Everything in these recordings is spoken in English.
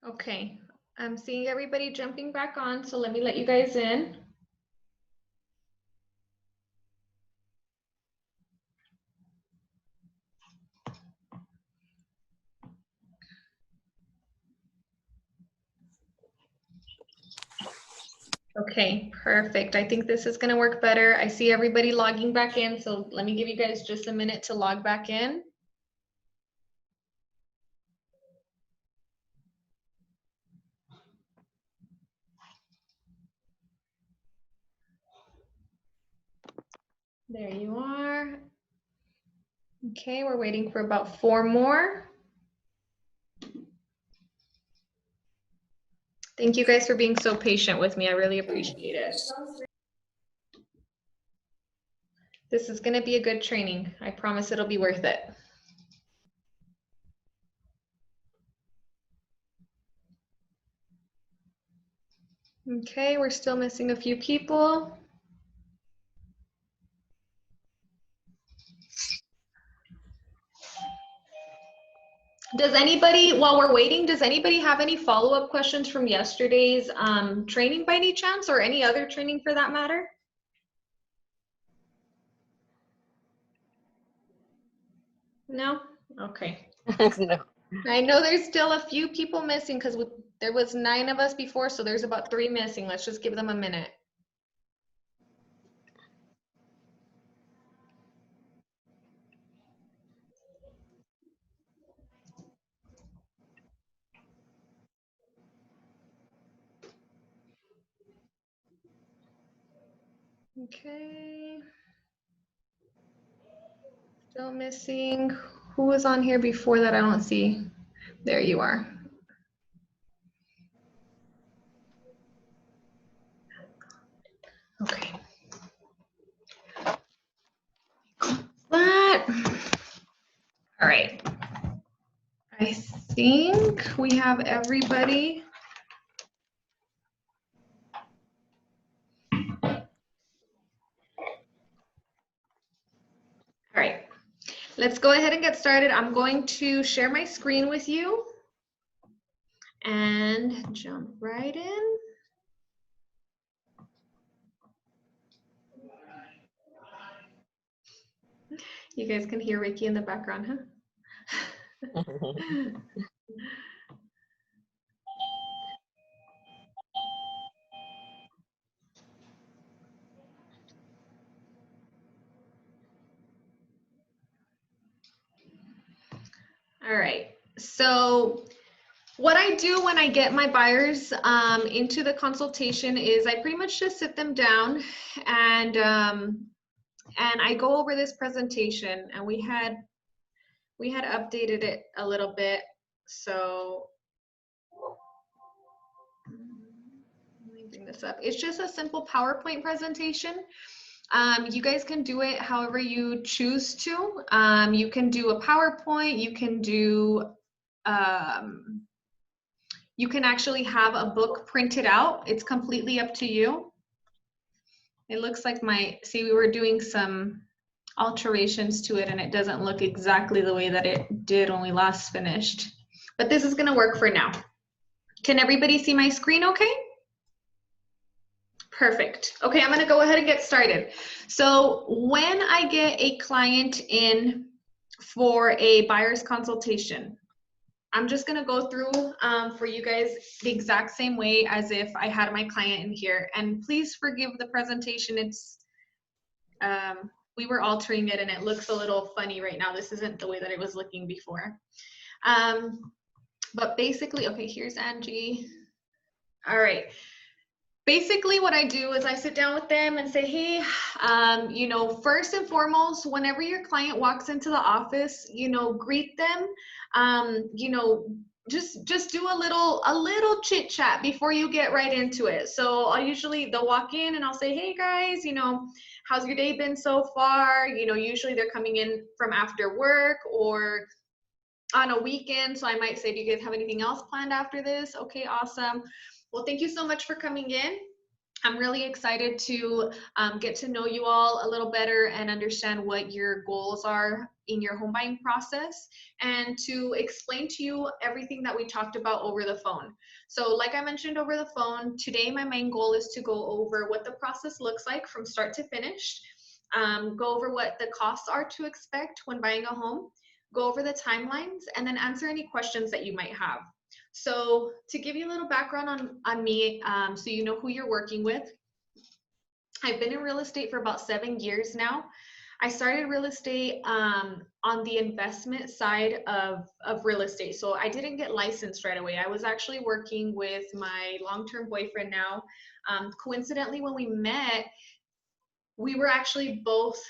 Okay, I'm seeing everybody jumping back on, so let me let you guys in. Okay, perfect. I think this is going to work better. I see everybody logging back in, so let me give you guys just a minute to log back in. There you are. Okay, we're waiting for about 4 more. Thank you guys for being so patient with me. I really appreciate it. This is going to be a good training. I promise it'll be worth it. Okay, we're still missing a few people. Does anybody, while we're waiting, does anybody have any follow-up questions from yesterday's training by any chance, or any other training for that matter? No? Okay. No. I know there's still a few people missing because there was 9 of us before, so there's about 3 missing. Let's just give them a minute. Okay. Still missing. Who was on here before that? I don't see. There you are. Okay. That. All right. I think we have everybody. All right, let's go ahead and get started. I'm going to share my screen with you and jump right in. You guys can hear Ricky in the background, huh? All right, so what I do when I get my buyers into the consultation is I pretty much just sit them down and I go over this presentation, and we had updated it a little bit. So let me bring this up. It's just a simple PowerPoint presentation. You guys can do it however you choose to. You can do a PowerPoint, you can do, you can actually have a book printed out. It's completely up to you. It looks like see, we were doing some alterations to it and it doesn't look exactly the way that it did when we last finished. But this is gonna work for now. Can everybody see my screen okay? Perfect. Okay, I'm gonna go ahead and get started. So when I get a client in for a buyer's consultation, I'm just gonna go through for you guys the exact same way as if I had my client in here. And please forgive the presentation. It's, we were altering it and it looks a little funny right now. This isn't the way that it was looking before. But basically, okay, here's Angie. All right. Basically what I do is I sit down with them and say, hey, you know, first and foremost, whenever your client walks into the office, you know, greet them, you know, just do a little chit chat before you get right into it. So they'll walk in and I'll say, hey guys, you know, how's your day been so far? You know, usually they're coming in from after work or on a weekend. So I might say, do you guys have anything else planned after this? Okay, awesome. Well, thank you so much for coming in. I'm really excited to get to know you all a little better and understand what your goals are in your home buying process, and to explain to you everything that we talked about over the phone. So like I mentioned over the phone, today my main goal is to go over what the process looks like from start to finish, go over what the costs are to expect when buying a home, go over the timelines, and then answer any questions that you might have. So to give you a little background on me, so you know who you're working with, I've been in real estate for about 7 years now. I started real estate on the investment side of real estate. So I didn't get licensed right away. I was actually working with my long-term boyfriend now. Coincidentally, when we met, we were actually both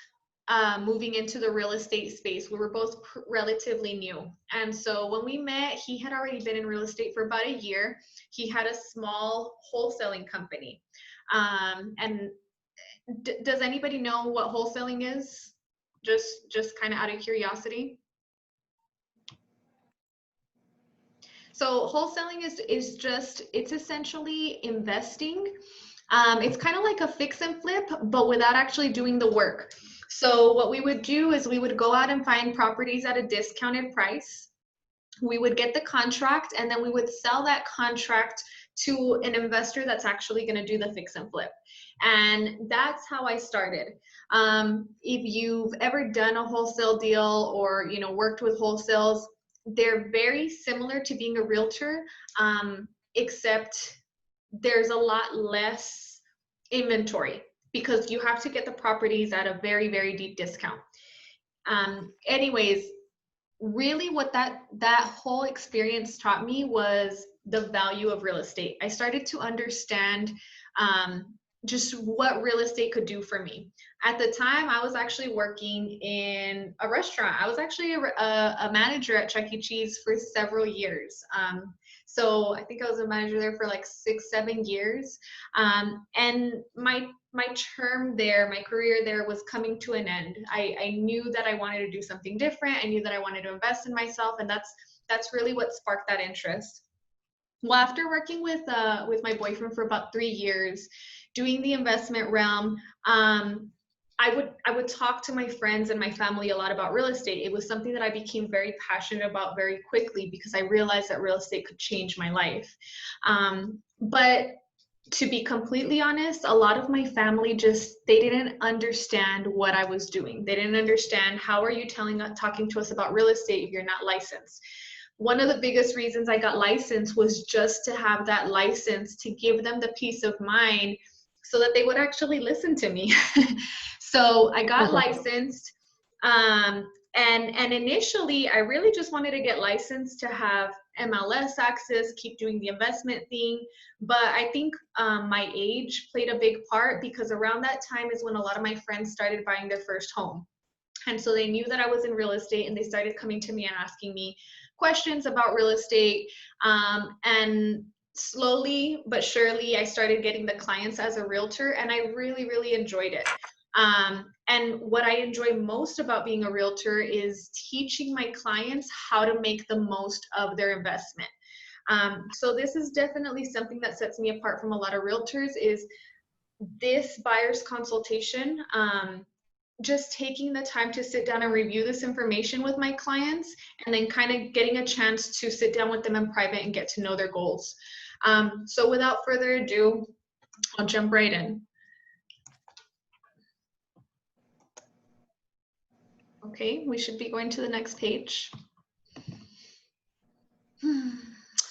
moving into the real estate space. We were both relatively new. And so when we met, he had already been in real estate for about a year. He had a small wholesaling company. And does anybody know what wholesaling is? Just kind of out of curiosity. So wholesaling is just, it's essentially investing. It's kind of like a fix and flip, but without actually doing the work. So what we would do is we would go out and find properties at a discounted price. We would get the contract, and then we would sell that contract to an investor that's actually going to do the fix and flip. And that's how I started. If you've ever done a wholesale deal or worked with wholesales, they're very similar to being a realtor, except there's a lot less inventory because you have to get the properties at a very, very deep discount. Anyways, really what that whole experience taught me was the value of real estate. I started to understand just what real estate could do for me. At the time, I was actually working in a restaurant. I was actually a manager at Chuck E. Cheese for several years. So I think I was a manager there for like 6-7 years. And my term there, my career there was coming to an end. I knew that I wanted to do something different. I knew that I wanted to invest in myself, and that's really what sparked that interest. Well, after working with my boyfriend for about 3 years, doing the investment realm, I would talk to my friends and my family a lot about real estate. It was something that I became very passionate about very quickly because I realized that real estate could change my life. But to be completely honest, a lot of my family they didn't understand what I was doing. They didn't understand, how are you talking to us about real estate if you're not licensed? One of the biggest reasons I got licensed was just to have that license to give them the peace of mind so that they would actually listen to me. So I got licensed. And initially, I really just wanted to get licensed to have MLS access, keep doing the investment thing. But I think my age played a big part, because around that time is when a lot of my friends started buying their first home. And so they knew that I was in real estate, and they started coming to me and asking me questions about real estate. And slowly but surely, I started getting the clients as a realtor, and I really, really enjoyed it. And what I enjoy most about being a realtor is teaching my clients how to make the most of their investment. So this is definitely something that sets me apart from a lot of realtors, is this buyer's consultation. Just taking the time to sit down and review this information with my clients, and then kind of getting a chance to sit down with them in private and get to know their goals. So without further ado, I'll jump right in. Okay, we should be going to the next page.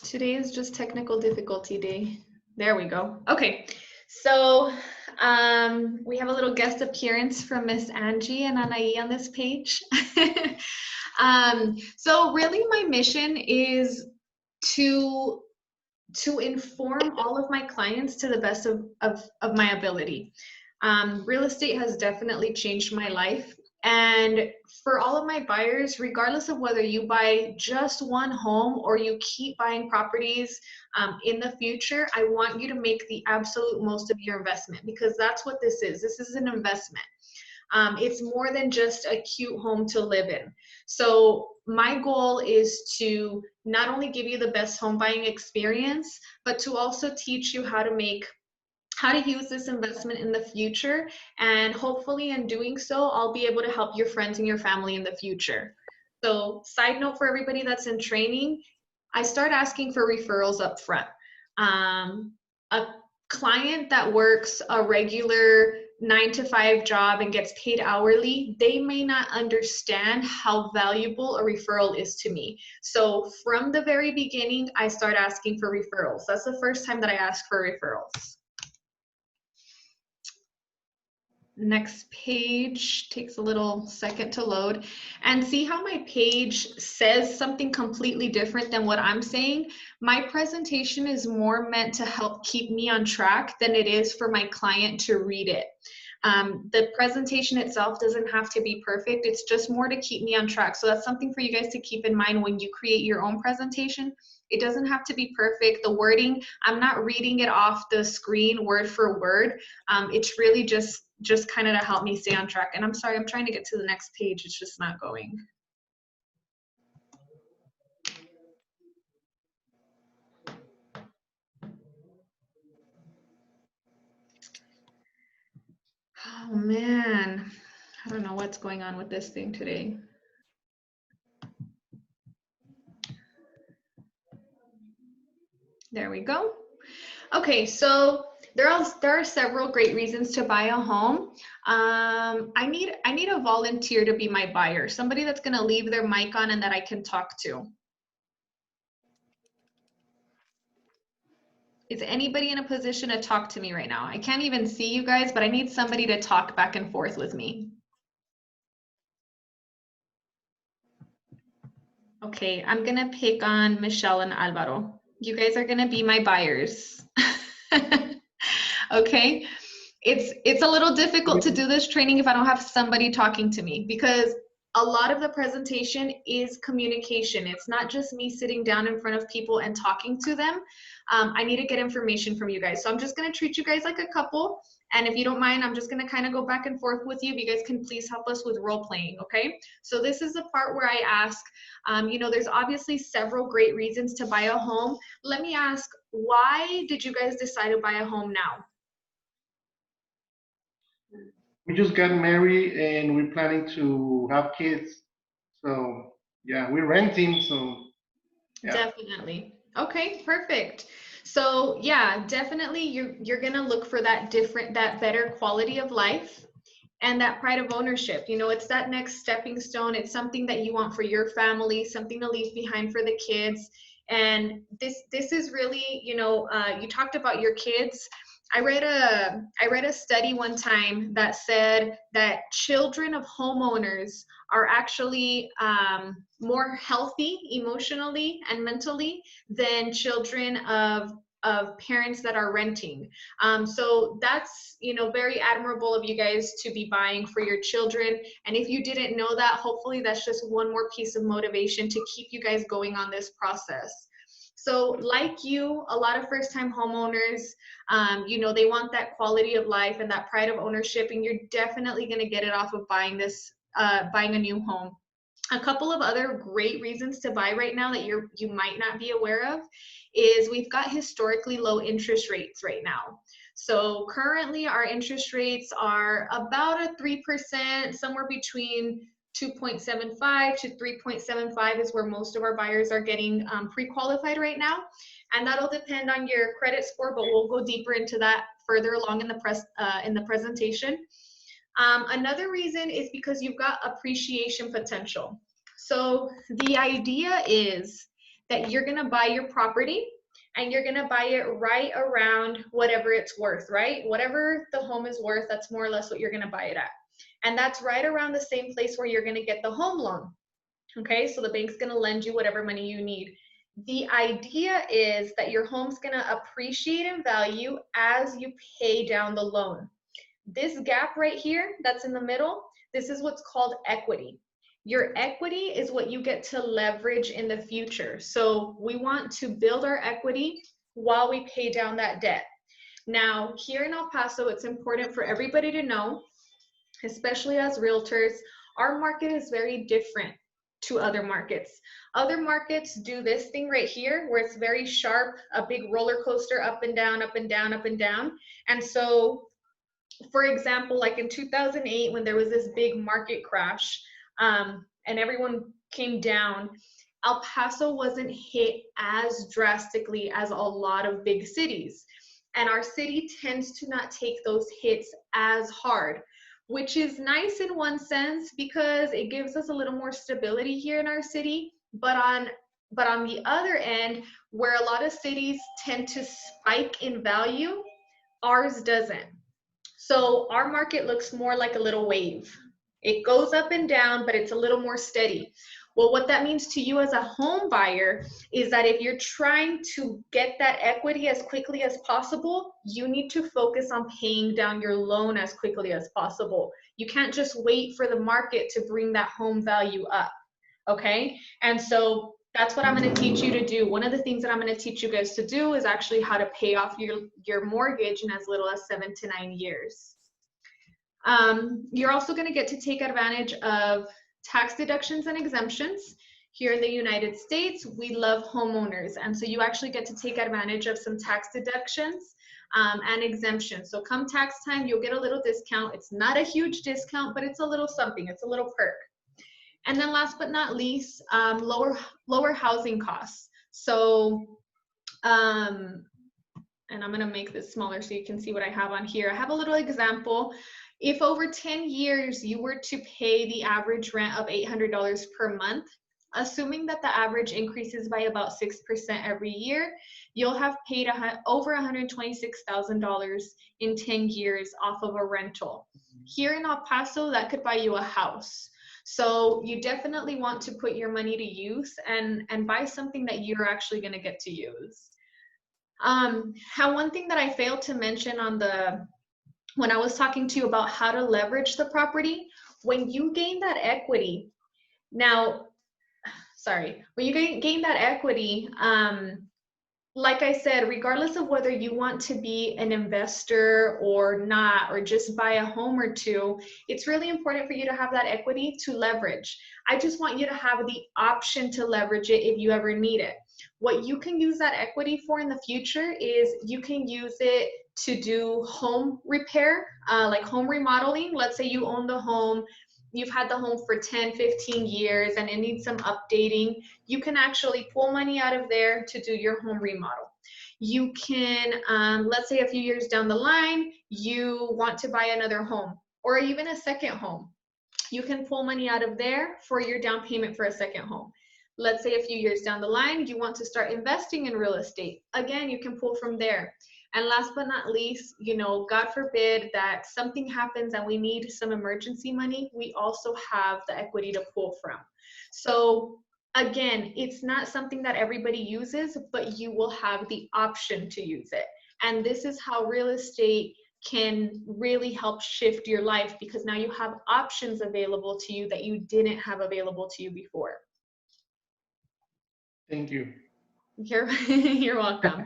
Today is just technical difficulty day. There we go. Okay, so we have a little guest appearance from Miss Angie and Anaí on this page. So really my mission is to inform all of my clients to the best of my ability. Real estate has definitely changed my life. And for all of my buyers, regardless of whether you buy just one home or you keep buying properties in the future, I want you to make the absolute most of your investment, because that's what this is. This is an investment. It's more than just a cute home to live in. So my goal is to not only give you the best home buying experience, but to also teach you how how to use this investment in the future. And hopefully in doing so, I'll be able to help your friends and your family in the future. So side note for everybody that's in training, I start asking for referrals up front. A client that works a regular 9 to 5 job and gets paid hourly, they may not understand how valuable a referral is to me. So from the very beginning, I start asking for referrals. That's the first time that I ask for referrals. Next page takes a little second to load, and see how my page says something completely different than what I'm saying. My presentation is more meant to help keep me on track than it is for my client to read it. The presentation itself doesn't have to be perfect. It's just more to keep me on track. So that's something for you guys to keep in mind when you create your own presentation. It doesn't have to be perfect. The wording, I'm not reading it off the screen word for word. It's really just kind of to help me stay on track. And I'm sorry, I'm trying to get to the next page. It's just not going. Oh man, I don't know what's going on with this thing today. There we go. Okay, so there are several great reasons to buy a home. I need a volunteer to be my buyer, somebody that's going to leave their mic on and that I can talk to. Is anybody in a position to talk to me right now? I can't even see you guys, but I need somebody to talk back and forth with me. Okay, I'm gonna pick on Michelle and Alvaro. You guys are gonna be my buyers. Okay, it's a little difficult to do this training if I don't have somebody talking to me, because a lot of the presentation is communication. It's not just me sitting down in front of people and talking to them. I need to get information from you guys. So I'm just gonna treat you guys like a couple. And if you don't mind, I'm just gonna kind of go back and forth with you. If you guys can please help us with role playing, okay? So this is the part where I ask, you know, there's obviously several great reasons to buy a home. Let me ask, why did you guys decide to buy a home now? We just got married and we're planning to have kids. So yeah, we're renting. So yeah. Definitely. Okay, perfect. So yeah, definitely you're gonna look for that better quality of life and that pride of ownership. You know, it's that next stepping stone. It's something that you want for your family, something to leave behind for the kids. And this is really, you know, you talked about your kids. I read a study one time that said that children of homeowners are actually more healthy emotionally and mentally than children of parents that are renting. So that's, you know, very admirable of you guys to be buying for your children. And if you didn't know that, hopefully that's just one more piece of motivation to keep you guys going on this process. So like you, a lot of first-time homeowners, you know, they want that quality of life and that pride of ownership, and you're definitely going to get it off of buying a new home. A couple of other great reasons to buy right now that you might not be aware of is we've got historically low interest rates right now. So currently our interest rates are about a 3%, somewhere between 2.75 to 3.75 is where most of our buyers are getting pre-qualified right now. And that'll depend on your credit score, but we'll go deeper into that further along in the presentation. Another reason is because you've got appreciation potential. So the idea is that you're gonna buy your property and you're gonna buy it right around whatever it's worth, right? Whatever the home is worth, that's more or less what you're gonna buy it at. And that's right around the same place where you're gonna get the home loan. Okay, so the bank's gonna lend you whatever money you need. The idea is that your home's gonna appreciate in value as you pay down the loan. This gap right here that's in the middle, this is what's called equity. Your equity is what you get to leverage in the future. So we want to build our equity while we pay down that debt. Now, here in El Paso, it's important for everybody to know, especially as realtors, our market is very different to other markets. Other markets do this thing right here where it's very sharp, a big roller coaster, up and down, up and down, up and down. And so, for example, like in 2008, when there was this big market crash, and everyone came down, El Paso wasn't hit as drastically as a lot of big cities. And our city tends to not take those hits as hard, which is nice in one sense because it gives us a little more stability here in our city. But on the other end, where a lot of cities tend to spike in value, ours doesn't. So our market looks more like a little wave. It goes up and down, but it's a little more steady. Well, what that means to you as a home buyer is that if you're trying to get that equity as quickly as possible, you need to focus on paying down your loan as quickly as possible. You can't just wait for the market to bring that home value up, okay? And so that's what I'm going to teach you to do. One of the things that I'm going to teach you guys to do is actually how to pay off your mortgage in as little as 7 to 9 years. You're also going to get to take advantage of tax deductions and exemptions. Here in the United States, we love homeowners, and so you actually get to take advantage of some tax deductions and exemptions. So come tax time, you'll get a little discount. It's not a huge discount, but it's a little something. It's a little perk. And then last but not least, lower housing costs. So, and I'm gonna make this smaller so you can see what I have on here. I have a little example. If over 10 years you were to pay the average rent of $800 per month, assuming that the average increases by about 6% every year, you'll have paid over $126,000 in 10 years off of a rental. Here in El Paso, that could buy you a house. So you definitely want to put your money to use and buy something that you're actually going to get to use. One thing that I failed to mention when I was talking to you about how to leverage the property, when you gain that equity, when you gain that equity, like I said, regardless of whether you want to be an investor or not, or just buy a home or two, it's really important for you to have that equity to leverage. I just want you to have the option to leverage it if you ever need it. What you can use that equity for in the future is you can use it to do home repair, like home remodeling. Let's say you own the home, you've had the home for 10, 15 years and it needs some updating. You can actually pull money out of there to do your home remodel. You can, let's say a few years down the line, you want to buy another home or even a second home. You can pull money out of there for your down payment for a second home. Let's say a few years down the line, you want to start investing in real estate. Again, you can pull from there. And last but not least, God forbid that something happens and we need some emergency money, we also have the equity to pull from. So again, it's not something that everybody uses, but you will have the option to use it. And this is how real estate can really help shift your life, because now you have options available to you that you didn't have available to you before. Thank you. You're welcome.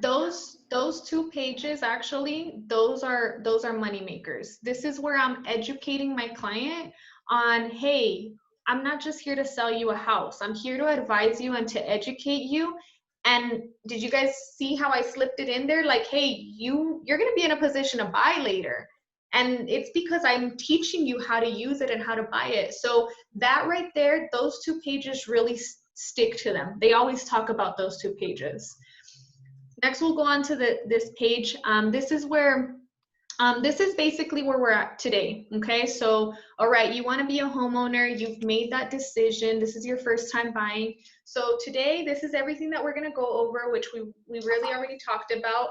Those 2 pages, actually, those are money makers. This is where I'm educating my client on, hey, I'm not just here to sell you a house. I'm here to advise you and to educate you. And did you guys see how I slipped it in there? Like, hey, you're going to be in a position to buy later. And it's because I'm teaching you how to use it and how to buy it. So that right there, those 2 pages really stick to them. They always talk about those 2 pages. Next, we'll go on to this page. This is basically where we're at today. Okay, so all right, you want to be a homeowner. You've made that decision. This is your first time buying. So today, this is everything that we're going to go over, which we really already talked about.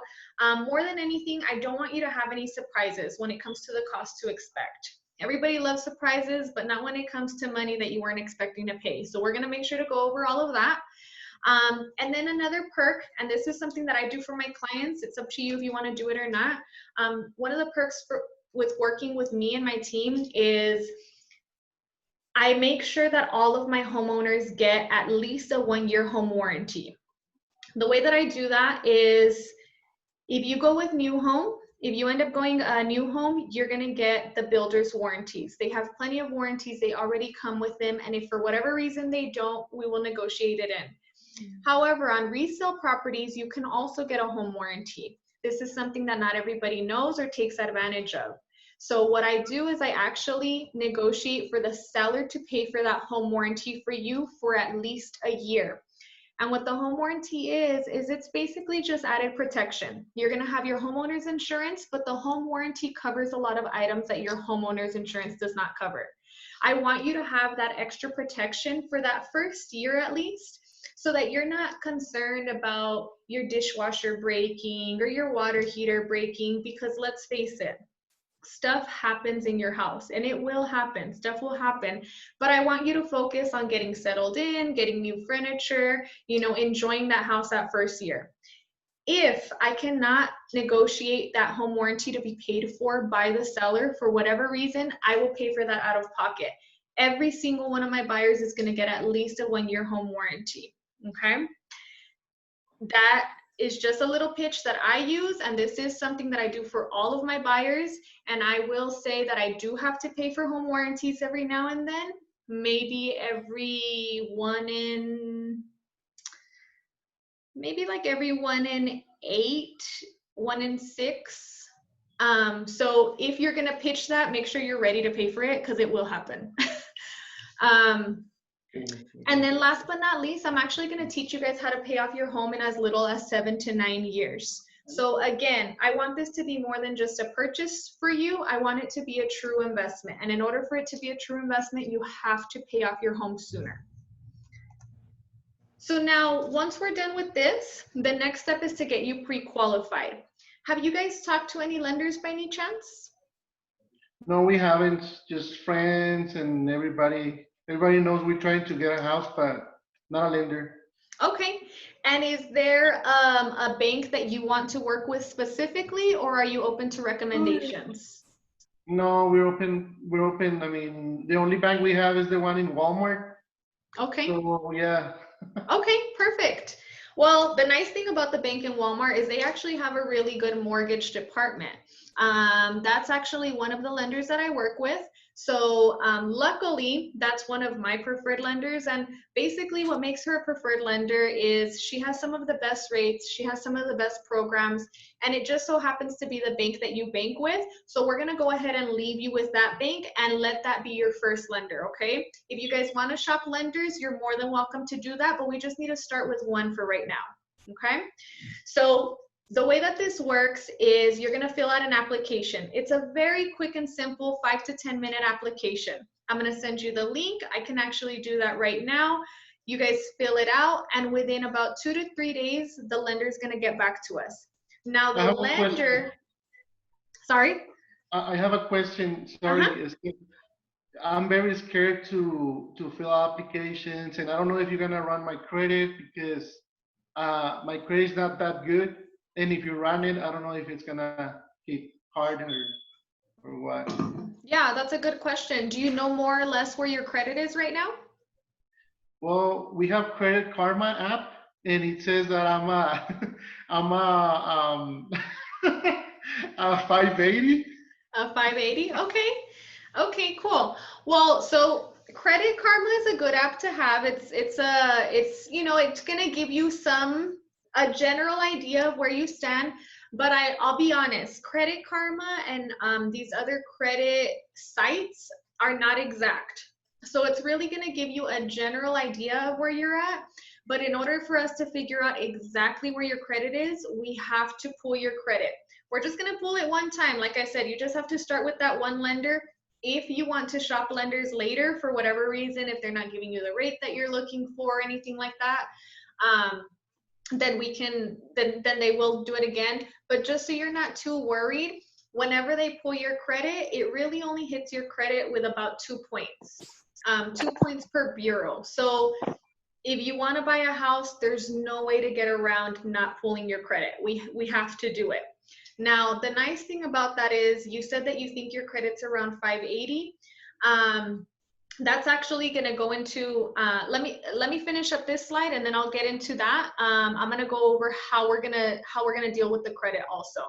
More than anything, I don't want you to have any surprises when it comes to the cost to expect. Everybody loves surprises, but not when it comes to money that you weren't expecting to pay. So we're going to make sure to go over all of that. And then another perk, and this is something that I do for my clients. It's up to you if you want to do it or not. One of the perks with working with me and my team is I make sure that all of my homeowners get at least a 1-year home warranty. The way that I do that is if you go with new home, If you end up going a new home, you're going to get the builder's warranties. They have plenty of warranties. They already come with them. And if for whatever reason they don't, we will negotiate it in. However, on resale properties, you can also get a home warranty. This is something that not everybody knows or takes advantage of. So what I do is I actually negotiate for the seller to pay for that home warranty for you for at least a year. And what the home warranty is it's basically just added protection. You're gonna have your homeowner's insurance, but the home warranty covers a lot of items that your homeowner's insurance does not cover. I want you to have that extra protection for that first year at least, so that you're not concerned about your dishwasher breaking or your water heater breaking, because let's face it, stuff happens in your house, and it will happen. Stuff will happen, but I want you to focus on getting settled in, getting new furniture, enjoying that house that first year. If I cannot negotiate that home warranty to be paid for by the seller for whatever reason, I will pay for that out of pocket. Every single one of my buyers is going to get at least a 1-year home warranty. Okay? That is just a little pitch that I use, and this is something that I do for all of my buyers. And I will say that I do have to pay for home warranties every now and then, maybe every 1 in 8, 1 in 6. So if you're gonna pitch that, make sure you're ready to pay for it, because it will happen. And then last but not least, I'm actually going to teach you guys how to pay off your home in as little as 7 to 9 years. So again, I want this to be more than just a purchase for you. I want it to be a true investment. And in order for it to be a true investment, you have to pay off your home sooner. So now, once we're done with this, the next step is to get you pre-qualified. Have you guys talked to any lenders by any chance? No, we haven't. Just friends and everybody. Everybody knows we're trying to get a house, but not a lender. Okay. And is there a bank that you want to work with specifically, or are you open to recommendations? No, we're open. We're open. I mean, the only bank we have is the one in Walmart. Okay. So yeah. Okay, perfect. Well, the nice thing about the bank in Walmart is they actually have a really good mortgage department. That's actually one of the lenders that I work with. So luckily, that's one of my preferred lenders. And basically what makes her a preferred lender is she has some of the best rates, she has some of the best programs, and it just so happens to be the bank that you bank with. So we're gonna go ahead and leave you with that bank and let that be your first lender, okay? If you guys wanna shop lenders, you're more than welcome to do that, but we just need to start with one for right now, okay? So the way that this works is you're going to fill out an application. It's a very quick and simple 5 to 10 minute application. I'm going to send you the link. I can actually do that right now. You guys fill it out, and within about 2 to 3 days, the lender is going to get back to us. Now the lender, sorry? I have a question. Sorry. I'm very scared to fill out applications, and I don't know if you're gonna run my credit, because my credit is not that good. And if you run it, I don't know if it's gonna hit hard or what. Yeah, that's a good question. Do you know more or less where your credit is right now? Well, we have Credit Karma app, and it says that I'm a I'm a a 580. A 580. Okay. Okay, cool. Well, so Credit Karma is a good app to have. It's gonna give you a general idea of where you stand. But I'll be honest, Credit Karma and these other credit sites are not exact. So it's really gonna give you a general idea of where you're at. But in order for us to figure out exactly where your credit is, we have to pull your credit. We're just gonna pull it one time. Like I said, you just have to start with that one lender. If you want to shop lenders later for whatever reason, if they're not giving you the rate that you're looking for or anything like that, then they will do it again. But just so you're not too worried, whenever they pull your credit, it really only hits your credit with about 2 points, 2 points per bureau. So if you want to buy a house, there's no way to get around not pulling your credit. We have to do it. Now, the nice thing about that is you said that you think your credit's around 580. That's actually going to go into, let me finish up this slide, and then I'll get into that. I'm going to go over how we're going to deal with the credit also.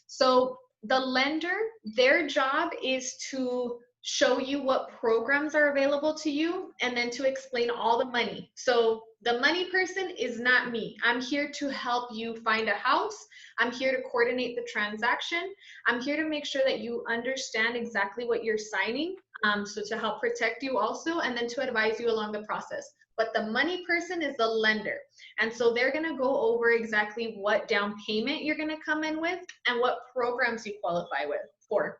So the lender, their job is to show you what programs are available to you and then to explain all the money. So the money person is not me. I'm here to help you find a house. I'm here to coordinate the transaction. I'm here to make sure that you understand exactly what you're signing. So to help protect you also, and then to advise you along the process. But the money person is the lender. And so they're gonna go over exactly what down payment you're gonna come in with and what programs you qualify for.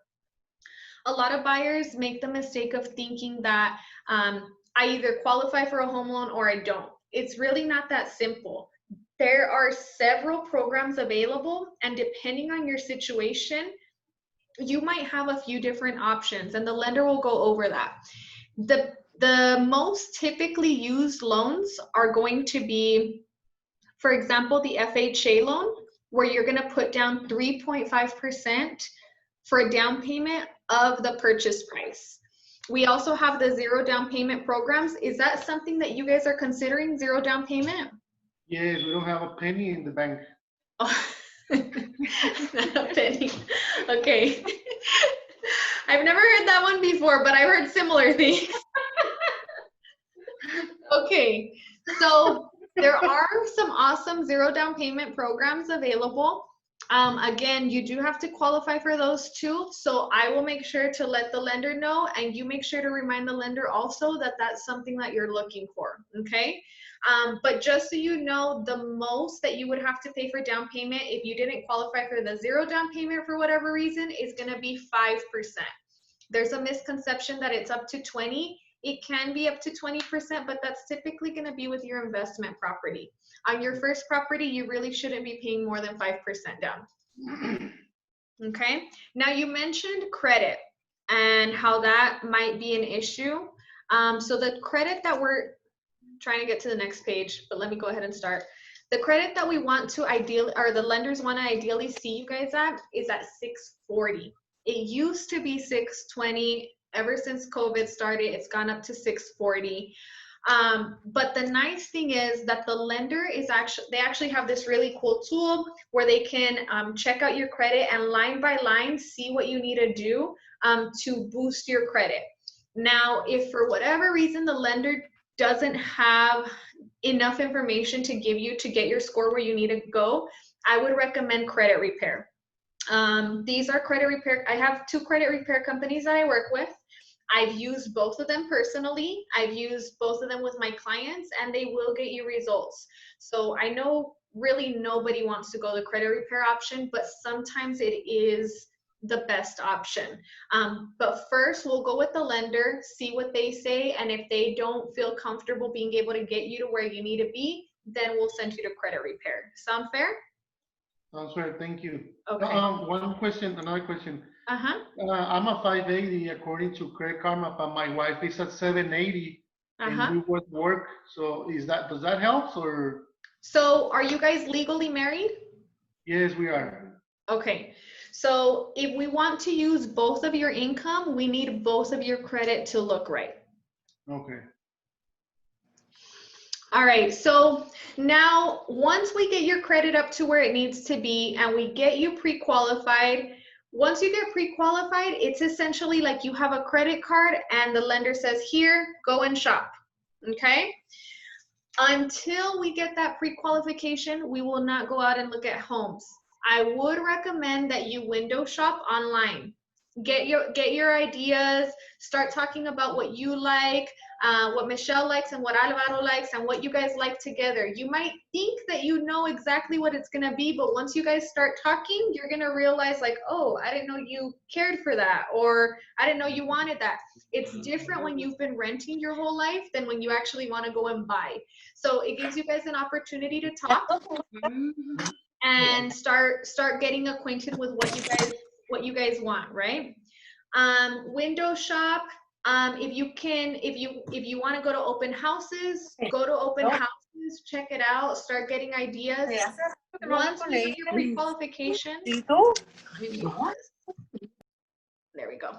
A lot of buyers make the mistake of thinking that I either qualify for a home loan or I don't. It's really not that simple. There are several programs available, and depending on your situation, you might have a few different options, and the lender will go over that. The most typically used loans are going to be, for example, the FHA loan, where you're going to put down 3.5% for a down payment of the purchase price. We also have the zero down payment programs. Is that something that you guys are considering, zero down payment? Yes, we don't have a penny in the bank. Oh, not a penny. Okay. I've never heard that one before, but I've heard similar things. Okay, so there are some awesome zero down payment programs available. Again, you do have to qualify for those too. So I will make sure to let the lender know, and you make sure to remind the lender also that that's something that you're looking for, okay? But just so you know, the most that you would have to pay for down payment if you didn't qualify for the zero down payment for whatever reason is gonna be 5%. There's a misconception that it's up to 20. It can be up to 20%, but that's typically gonna be with your investment property. On your first property, you really shouldn't be paying more than 5% down. Okay, now you mentioned credit and how that might be an issue. So the credit that we're trying to get to the next page, but let me go ahead and start. The credit that we want to ideally, or the lenders want to ideally see you guys at, is at 640. It used to be 620. Ever since COVID started, it's gone up to 640. But the nice thing is that the lender is they actually have this really cool tool where they can check out your credit and line by line see what you need to do to boost your credit. Now, if for whatever reason the lender doesn't have enough information to give you to get your score where you need to go, I would recommend credit repair. These are credit repair. I have 2 credit repair companies that I work with. I've used both of them personally. I've used both of them with my clients, and they will get you results. So I know really nobody wants to go the credit repair option, but sometimes it is the best option. But first we'll go with the lender, see what they say, and if they don't feel comfortable being able to get you to where you need to be, then we'll send you to credit repair. Sound fair? Sounds fair, thank you. Okay. Another question. I'm a 580 according to Credit Karma, but my wife is at 780, and we both work. So does that help, or? So are you guys legally married? Yes, we are. Okay, so if we want to use both of your income, we need both of your credit to look right. Okay. All right, so now once we get your credit up to where it needs to be and we get you pre-qualified, once you get pre-qualified, it's essentially like you have a credit card and the lender says, here, go and shop, okay? Until we get that pre-qualification, we will not go out and look at homes. I would recommend that you window shop online. Get your ideas, start talking about what you like, what Michelle likes and what Alvaro likes and what you guys like together. You might think that you know exactly what it's gonna be, but once you guys start talking, you're gonna realize like, oh, I didn't know you cared for that, or I didn't know you wanted that. It's different when you've been renting your whole life than when you actually wanna go and buy. So it gives you guys an opportunity to talk and start getting acquainted with what you guys want, right? Window shop. If you want to go to open houses, go to open houses, check it out, start getting ideas. Once we get your pre-qualification, there we go.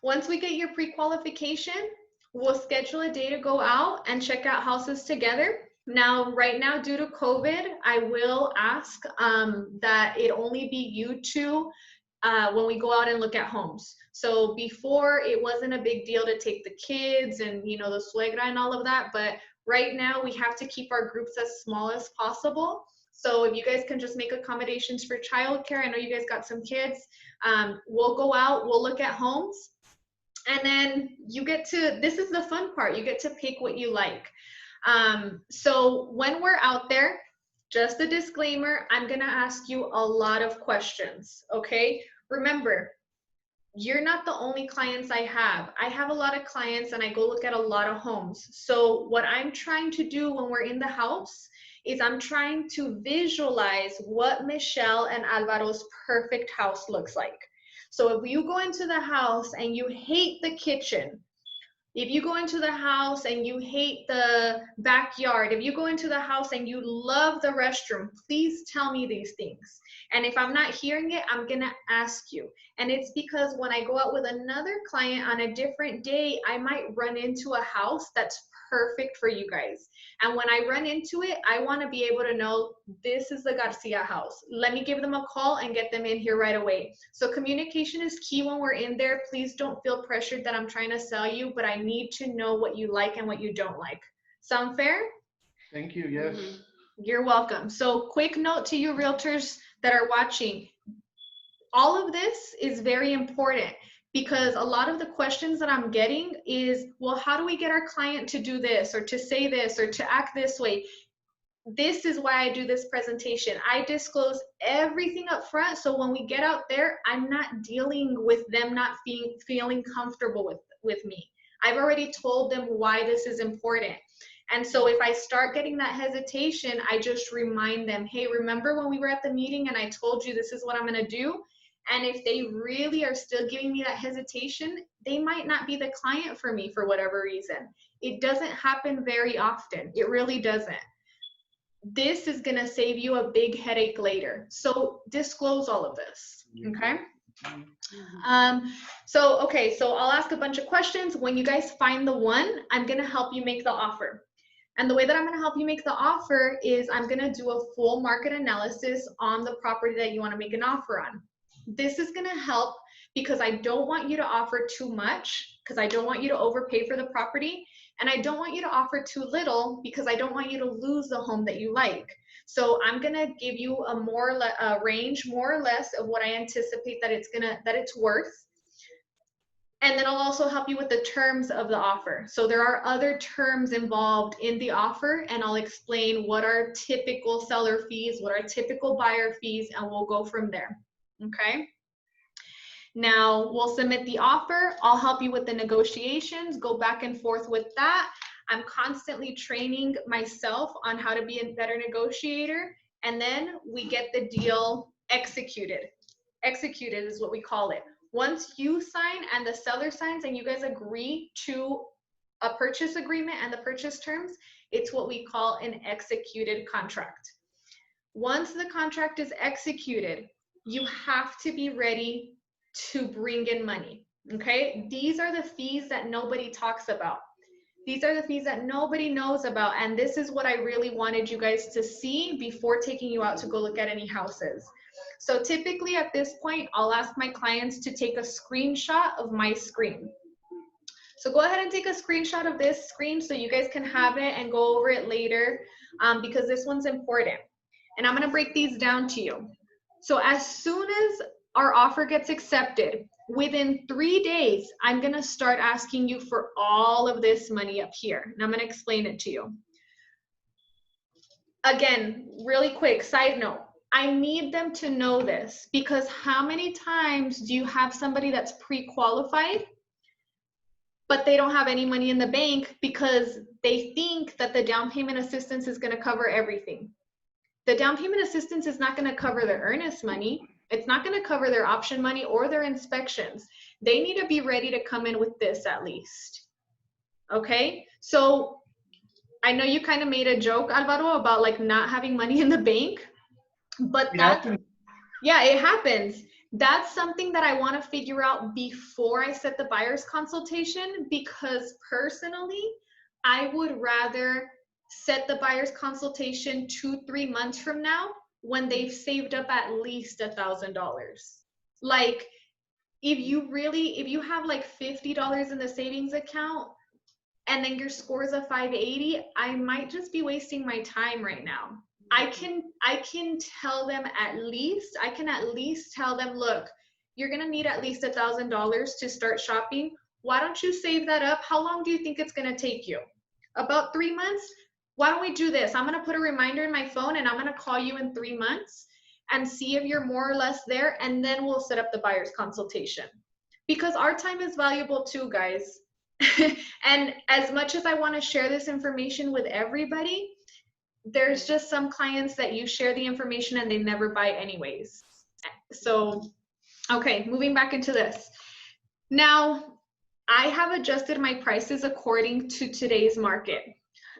Once we get your pre-qualification, we'll schedule a day to go out and check out houses together. Now, right now, due to COVID, I will ask that it only be you two when we go out and look at homes. So before, it wasn't a big deal to take the kids and, you know, the suegra and all of that. But right now, we have to keep our groups as small as possible. So if you guys can just make accommodations for childcare, I know you guys got some kids. We'll go out, we'll look at homes. And then you get to, this is the fun part, you get to pick what you like. So when we're out there, just a disclaimer, I'm gonna ask you a lot of questions, okay? Remember, you're not the only clients I have. I have a lot of clients and I go look at a lot of homes. So what I'm trying to do when we're in the house is I'm trying to visualize what Michelle and Alvaro's perfect house looks like. So if you go into the house and you hate the kitchen, if you go into the house and you hate the backyard, if you go into the house and you love the restroom, please tell me these things. And if I'm not hearing it, I'm gonna ask you. And it's because when I go out with another client on a different day, I might run into a house that's perfect for you guys. And when I run into it, I wanna be able to know this is the Garcia house. Let me give them a call and get them in here right away. So communication is key when we're in there. Please don't feel pressured that I'm trying to sell you, but I need to know what you like and what you don't like. Sound fair? Thank you. Yes. You're welcome. So quick note to you realtors that are watching. All of this is very important because a lot of the questions that I'm getting is, well, how do we get our client to do this or to say this or to act this way? This is why I do this presentation. I disclose everything up front. So when we get out there, I'm not dealing with them not feeling comfortable with me. I've already told them why this is important. And so if I start getting that hesitation, I just remind them, hey, remember when we were at the meeting and I told you this is what I'm going to do? And if they really are still giving me that hesitation, they might not be the client for me for whatever reason. It doesn't happen very often. It really doesn't. This is going to save you a big headache later. So disclose all of this, okay? So I'll ask a bunch of questions. When you guys find the one, I'm going to help you make the offer. And the way that I'm going to help you make the offer is I'm going to do a full market analysis on the property that you want to make an offer on. This is going to help because I don't want you to offer too much because I don't want you to overpay for the property. And I don't want you to offer too little because I don't want you to lose the home that you like. So I'm gonna give you a range, more or less, of what I anticipate that it's worth. And then I'll also help you with the terms of the offer. So there are other terms involved in the offer, and I'll explain what are typical seller fees, what are typical buyer fees, and we'll go from there. Okay. Now we'll submit the offer. I'll help you with the negotiations, go back and forth with that. I'm constantly training myself on how to be a better negotiator. And then we get the deal executed. Executed is what we call it. Once you sign and the seller signs and you guys agree to a purchase agreement and the purchase terms, it's what we call an executed contract. Once the contract is executed, you have to be ready to bring in money, okay? These are the fees that nobody talks about. These are the fees that nobody knows about, and this is what I really wanted you guys to see before taking you out to go look at any houses. So typically at this point, I'll ask my clients to take a screenshot of my screen. So go ahead and take a screenshot of this screen so you guys can have it and go over it later because this one's important. And I'm gonna break these down to you. So as soon as our offer gets accepted, within 3 days, I'm gonna start asking you for all of this money up here. And I'm gonna explain it to you. Again, really quick, side note, I need them to know this because how many times do you have somebody that's pre-qualified, but they don't have any money in the bank because they think that the down payment assistance is gonna cover everything? The down payment assistance is not gonna cover their earnest money. It's not going to cover their option money or their inspections. They need to be ready to come in with this at least. Okay, so I know you kind of made a joke, Alvaro, about like not having money in the bank, but yeah, it happens. That's something that I want to figure out before I set the buyer's consultation because personally, I would rather set the buyer's consultation 2-3 months from now when they've saved up at least $1,000. Like, if you have like $50 in the savings account and then your score is a 580, I might just be wasting my time right now. I can tell them at least tell them, look, you're gonna need at least $1,000 to start shopping. Why don't you save that up? How long do you think it's gonna take you? About 3 months? Why don't we do this? I'm gonna put a reminder in my phone and I'm gonna call you in 3 months and see if you're more or less there, and then we'll set up the buyer's consultation. Because our time is valuable too, guys. And as much as I want to share this information with everybody, there's just some clients that you share the information and they never buy anyways. So, okay, moving back into this. Now, I have adjusted my prices according to today's market.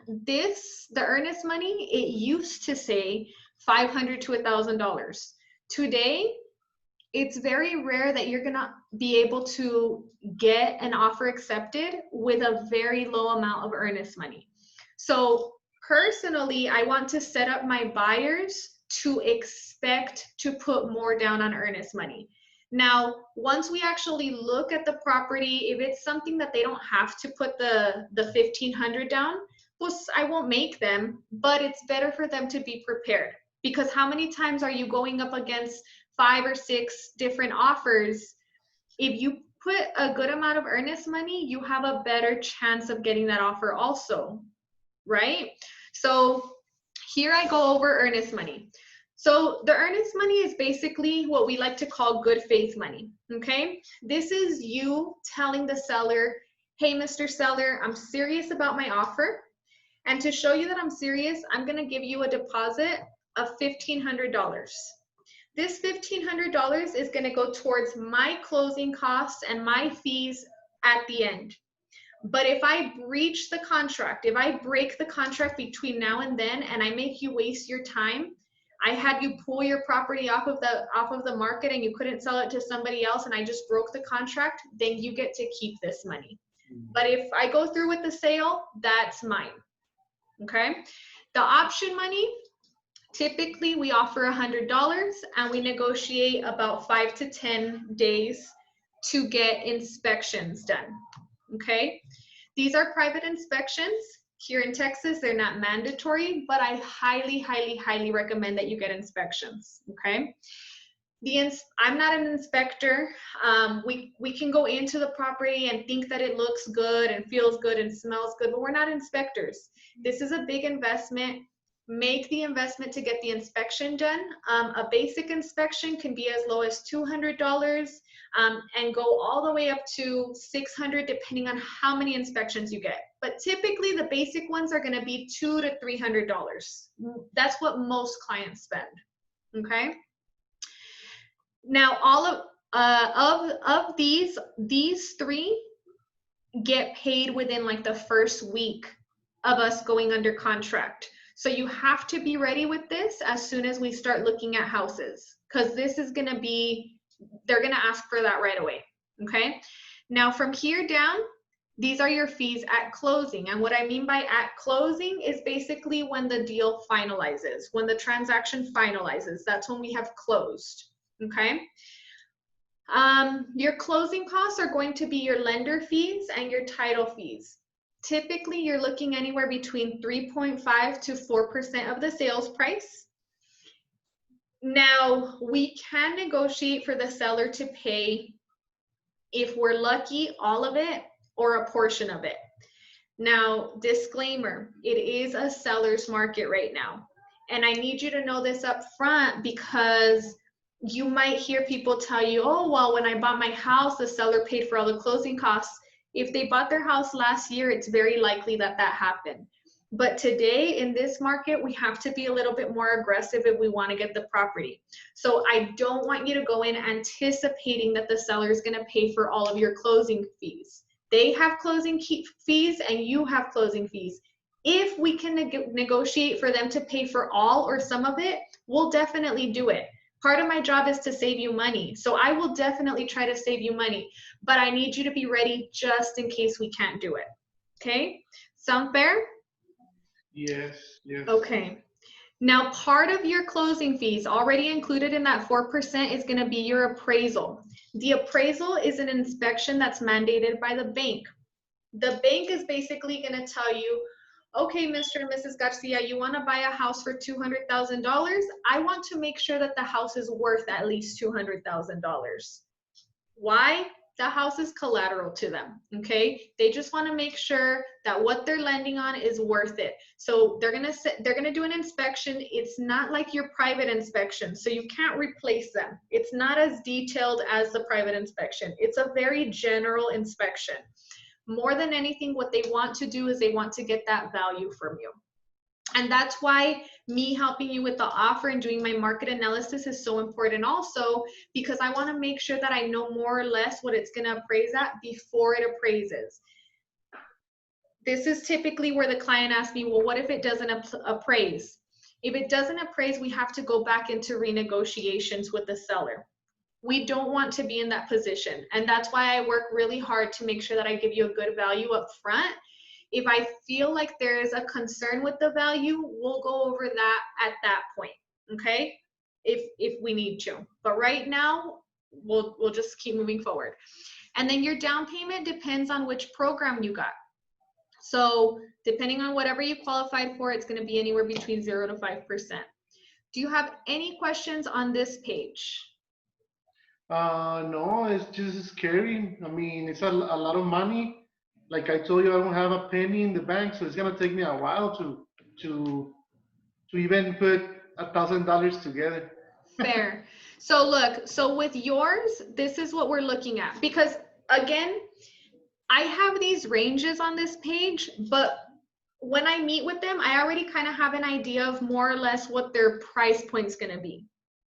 The earnest money, it used to say $500 to $1,000. Today, it's very rare that you're gonna be able to get an offer accepted with a very low amount of earnest money. So personally, I want to set up my buyers to expect to put more down on earnest money. Now, once we actually look at the property, if it's something that they don't have to put the $1,500 down, well, I won't make them, but it's better for them to be prepared. Because how many times are you going up against 5 or 6 different offers? If you put a good amount of earnest money, you have a better chance of getting that offer also, right? So here I go over earnest money. So the earnest money is basically what we like to call good faith money, okay? This is you telling the seller, hey, Mr. Seller, I'm serious about my offer. And to show you that I'm serious, I'm gonna give you a deposit of $1,500. This $1,500 is going to go towards my closing costs and my fees at the end. But if I breach the contract, if I break the contract between now and then, and I make you waste your time, I had you pull your property off of the market and you couldn't sell it to somebody else, and I just broke the contract, then you get to keep this money. But if I go through with the sale, that's mine. Okay? The option money, typically we offer $100 and we negotiate about 5 to 10 days to get inspections done, okay? These are private inspections. Here in Texas, they're not mandatory, but I highly, highly, highly recommend that you get inspections, okay? I'm not an inspector. We can go into the property and think that it looks good and feels good and smells good, but we're not inspectors. This is a big investment. Make the investment to get the inspection done. A basic inspection can be as low as $200 and go all the way up to $600 depending on how many inspections you get. But typically the basic ones are going to be $200 to $300. That's what most clients spend. Okay. Now all of these 3 get paid within like the first week of us going under contract. So you have to be ready with this as soon as we start looking at houses, because this is going to be, they're going to ask for that right away. Okay. Now from here down, these are your fees at closing. And what I mean by at closing is basically when the deal finalizes, when the transaction finalizes, that's when we have closed. Okay. Your closing costs are going to be your lender fees and your title fees. Typically, you're looking anywhere between 3.5 to 4% of the sales price. Now, we can negotiate for the seller to pay, if we're lucky, all of it or a portion of it. Now, disclaimer, it is a seller's market right now. And I need you to know this up front, because you might hear people tell you, oh, well, when I bought my house, the seller paid for all the closing costs. If they bought their house last year, it's very likely that that happened. But today in this market, we have to be a little bit more aggressive if we want to get the property. So I don't want you to go in anticipating that the seller is going to pay for all of your closing fees. They have closing fees and you have closing fees. If we can negotiate for them to pay for all or some of it, we'll definitely do it. Part of my job is to save you money. So I will definitely try to save you money, but I need you to be ready just in case we can't do it. Okay? Sound fair? Yes, yes. Okay. Now, part of your closing fees already included in that 4% is going to be your appraisal. The appraisal is an inspection that's mandated by the bank. The bank is basically going to tell you, okay, Mr. and Mrs. Garcia, you want to buy a house for $200,000? I want to make sure that the house is worth at least $200,000. Why? The house is collateral to them, okay? They just want to make sure that what they're lending on is worth it. So they're gonna do an inspection. It's not like your private inspection, so you can't replace them. It's not as detailed as the private inspection. It's a very general inspection. More than anything, what they want to do is they want to get that value from you. And that's why me helping you with the offer and doing my market analysis is so important also, because I want to make sure that I know more or less what it's going to appraise at before it appraises. This is typically where the client asks me, well, what if it doesn't appraise? If it doesn't appraise, we have to go back into renegotiations with the seller. We don't want to be in that position. And that's why I work really hard to make sure that I give you a good value up front. If I feel like there is a concern with the value, we'll go over that at that point, okay? If we need to. But right now, we'll just keep moving forward. And then your down payment depends on which program you got. So depending on whatever you qualified for, it's going to be anywhere between 0 to 5%. Do you have any questions on this page? No, it's just scary. I mean, it's a lot of money. Like I told you, I don't have a penny in the bank, so it's gonna take me a while to to even put $1,000 together. Fair. So look, so with yours, this is what we're looking at. Because again, I have these ranges on this page, but when I meet with them, I already kind of have an idea of more or less what their price point's going to be.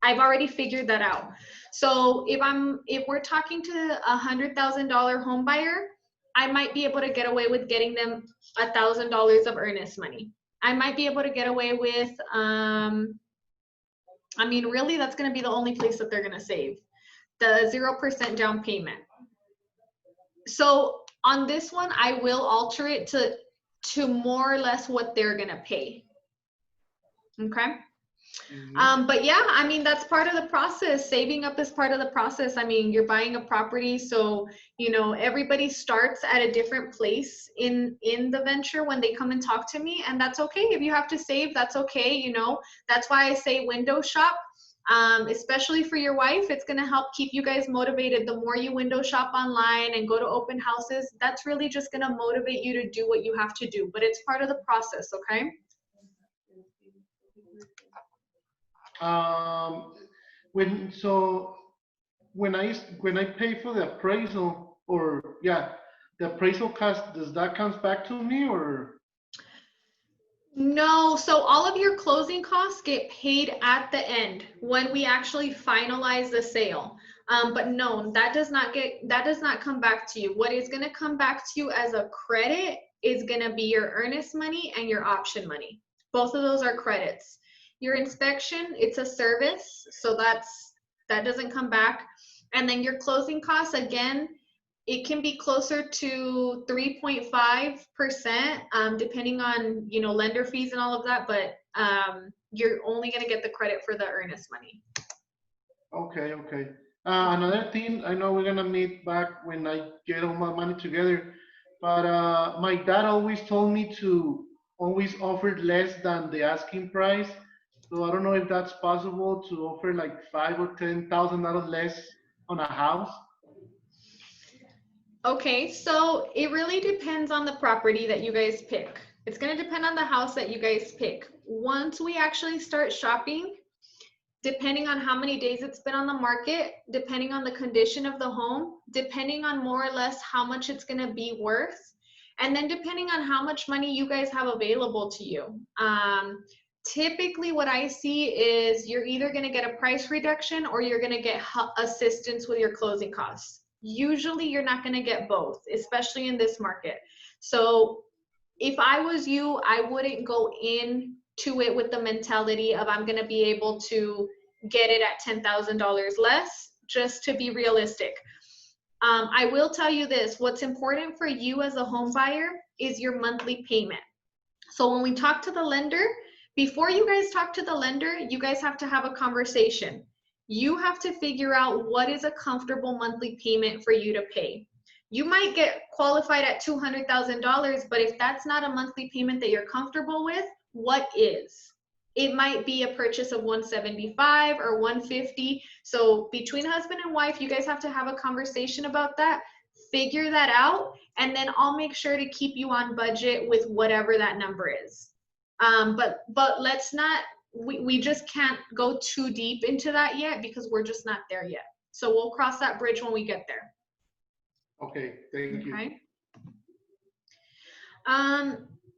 I've already figured that out. So if we're talking to $100,000 home buyer, I might be able to get away with getting them $1,000 of earnest money. I might be able to get away with, I mean, really, that's going to be the only place that they're going to save, the 0% down payment. So on this one, I will alter it to more or less what they're going to pay. Okay. But yeah, I mean, that's part of the process. Saving up is part of the process. I mean, you're buying a property, so, you know, everybody starts at a different place in the venture when they come and talk to me, and that's okay. If you have to save, that's okay. You know, that's why I say window shop, especially for your wife. It's going to help keep you guys motivated. The more you window shop online and go to open houses, that's really just going to motivate you to do what you have to do, but it's part of the process. Okay. When I pay for the appraisal, or yeah, the appraisal cost, does that comes back to me or? No, so all of your closing costs get paid at the end when we actually finalize the sale. But no, that does not come back to you. What is going to come back to you as a credit is going to be your earnest money and your option money. Both of those are credits. Your inspection, it's a service, so that doesn't come back. And then your closing costs, again, it can be closer to 3.5%, depending on, you know, lender fees and all of that, but you're only going to get the credit for the earnest money. Okay, okay. Another thing, I know we're gonna meet back when I get all my money together, but my dad always told me to always offer less than the asking price. So I don't know if that's possible to offer like $5,000 or $10,000 less on a house. Okay, so it really depends on the property that you guys pick. It's going to depend on the house that you guys pick. Once we actually start shopping, depending on how many days it's been on the market, depending on the condition of the home, depending on more or less how much it's going to be worth, and then depending on how much money you guys have available to you. Typically what I see is you're either going to get a price reduction or you're going to get assistance with your closing costs. Usually you're not going to get both, especially in this market. So if I was you, I wouldn't go into it with the mentality of I'm going to be able to get it at $10,000 less, just to be realistic. I will tell you this, what's important for you as a home buyer is your monthly payment. So when we talk to the lender, before you guys talk to the lender, you guys have to have a conversation. You have to figure out what is a comfortable monthly payment for you to pay. You might get qualified at $200,000, but if that's not a monthly payment that you're comfortable with, what is? It might be a purchase of 175 or 150. So between husband and wife, you guys have to have a conversation about that, figure that out, and then I'll make sure to keep you on budget with whatever that number is. But let's not, we just can't go too deep into that yet because we're just not there yet. So we'll cross that bridge when we get there. Okay, thank you. Okay.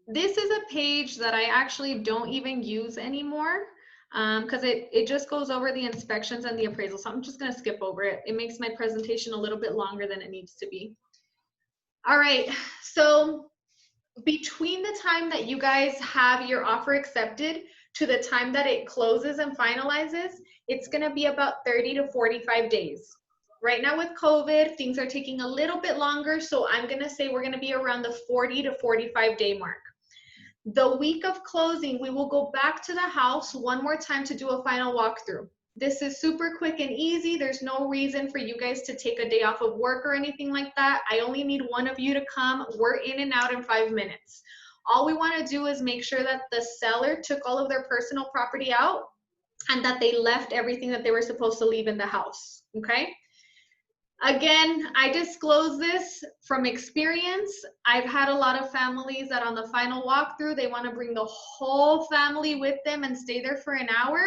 This is a page that I actually don't even use anymore because it just goes over the inspections and the appraisal. So I'm just going to skip over it. It makes my presentation a little bit longer than it needs to be. All right, so between the time that you guys have your offer accepted to the time that it closes and finalizes, it's going to be about 30 to 45 days. Right now with COVID, things are taking a little bit longer, so I'm going to say we're going to be around the 40 to 45 day mark. The week of closing, we will go back to the house one more time to do a final walkthrough. This is super quick and easy. There's no reason for you guys to take a day off of work or anything like that. I only need one of you to come. We're in and out in 5 minutes. All we want to do is make sure that the seller took all of their personal property out and that they left everything that they were supposed to leave in the house, okay? Again, I disclose this from experience. I've had a lot of families that on the final walkthrough, they want to bring the whole family with them and stay there for an hour.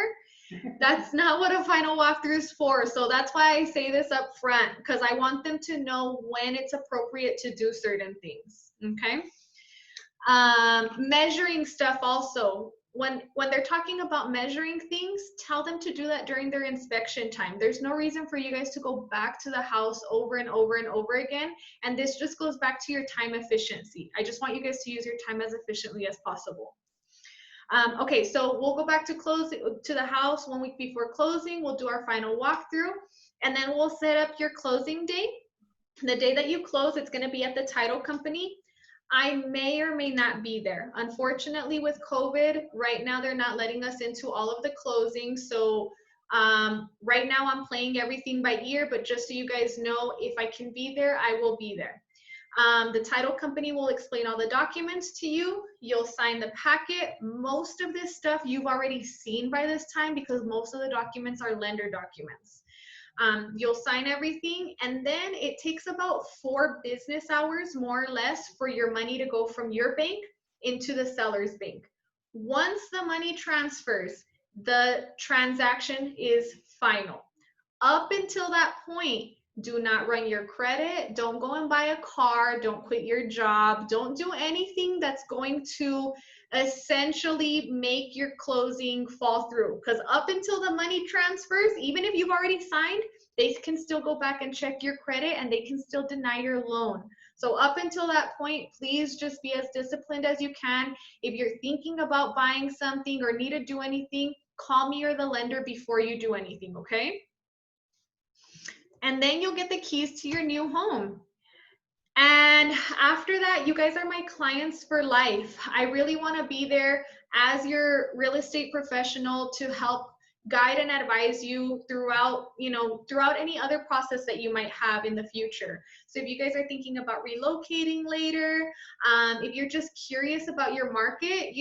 That's not what a final walkthrough is for. So that's why I say this up front, because I want them to know when it's appropriate to do certain things, okay? Measuring stuff also. When they're talking about measuring things, tell them to do that during their inspection time. There's no reason for you guys to go back to the house over and over and over again. And this just goes back to your time efficiency. I just want you guys to use your time as efficiently as possible. Okay, so we'll go back to the house 1 week before closing. We'll do our final walkthrough, and then we'll set up your closing date. The day that you close, it's going to be at the title company. I may or may not be there. Unfortunately, with COVID, right now they're not letting us into all of the closings. So right now I'm playing everything by ear, but just so you guys know, if I can be there, I will be there. The title company will explain all the documents to you. You'll sign the packet. Most of this stuff you've already seen by this time because most of the documents are lender documents. You'll sign everything, and then it takes about 4 business hours, more or less, for your money to go from your bank into the seller's bank. Once the money transfers, the transaction is final. Up until that point, do not run your credit. Don't go and buy a car. Don't quit your job. Don't do anything that's going to essentially make your closing fall through. Because up until the money transfers, even if you've already signed, they can still go back and check your credit and they can still deny your loan. So up until that point, please just be as disciplined as you can. If you're thinking about buying something or need to do anything, call me or the lender before you do anything, okay? And then you'll get the keys to your new home. And after that, you guys are my clients for life. I really want to be there as your real estate professional to help guide and advise you throughout, throughout any other process that you might have in the future. So if you guys are thinking about relocating later, if you're just curious about your market,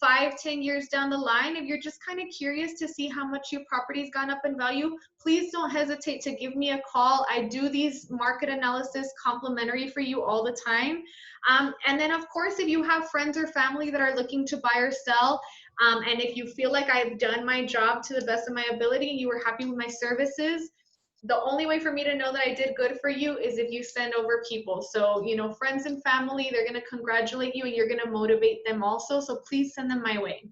5-10 years down the line, if you're just kind of curious to see how much your property's gone up in value, please don't hesitate to give me a call. I do these market analysis complimentary for you all the time. And then of course, if you have friends or family that are looking to buy or sell, and if you feel like I've done my job to the best of my ability and you were happy with my services, the only way for me to know that I did good for you is if you send over people. So, friends and family, they're going to congratulate you and you're going to motivate them also. So please send them my way.